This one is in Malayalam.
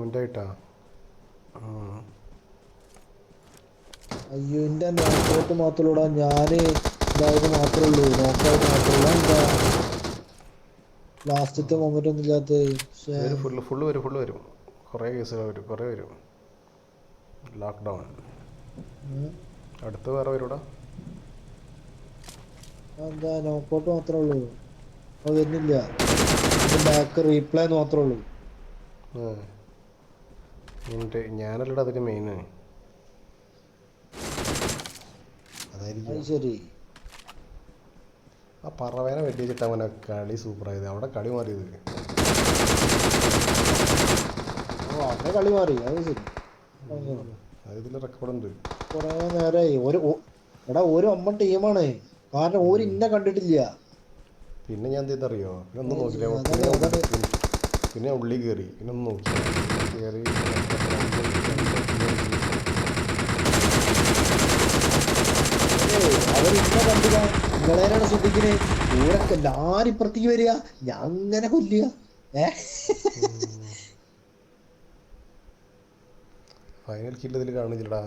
പോയിന്റ് ആയിട്ടാ. അയ്യോ എന്റെ നോക്കൗട്ട് മാത്രമല്ലടാ, ഞാന് ഇതായത് മാത്രമേ ഉള്ളൂ, നോക്കൗട്ട് മാത്രമല്ല എന്താ ലാസ്റ്റത്തെ മൊമെന്റ് ഒന്നും ഇല്ലാത്ത. വരും ഫുള്ള് വരും. കുറേ കേസുകൾ വരും, കുറേ വരും. ലോക്ക്ഡൗൺ അടുത്ത് വേറെ വരൂടാ. എന്താ നോക്കൗട്ട് മാത്രമേ ഉള്ളൂ, അത് വരുന്നില്ല. ബാക്ക് റീപ്ലേ മാത്രമേ ഉള്ളൂ. ഞാനല്ലടാ അതിന് മെയിൻ. അതായിരിക്കും. അത് ശരി. ആ പറവേനെ വെട്ടി വെച്ചിട്ട് അവനെ കളി സൂപ്പറായത്, അവിടെ കളി മാറിയത്. ഓ അവിടെ കളി മാറി, അത് ശരി. അത് ഇതിൽ റെക്കോർഡുണ്ട്. കുറെ നേരമായി എടാ ഒരു അമ്മ ടീമാണ്, കാരണം ഓര് ഇന്നെ കണ്ടിട്ടില്ല. പിന്നെ ഞാൻ എന്തെന്നറിയോ, പിന്നെ ഒന്നും നോക്കില്ല. അതാണ് അതാണ്. പിന്നെ ഉള്ളിൽ കയറി, പിന്നെ ഒന്നും നോക്കി കയറി. അവരിന്നെ കണ്ടില്ല, നിങ്ങളേനാണ് ശ്രദ്ധിക്കുന്നത്. ഊരൊക്കെ എല്ലാരും ഇപ്പുറത്തേക്ക് വരിക, ഞാൻ അങ്ങനെ കൊല്ലുക. ഫൈനൽ കില്ല് ഇതിൽ കാണിച്ചില്ലടാ.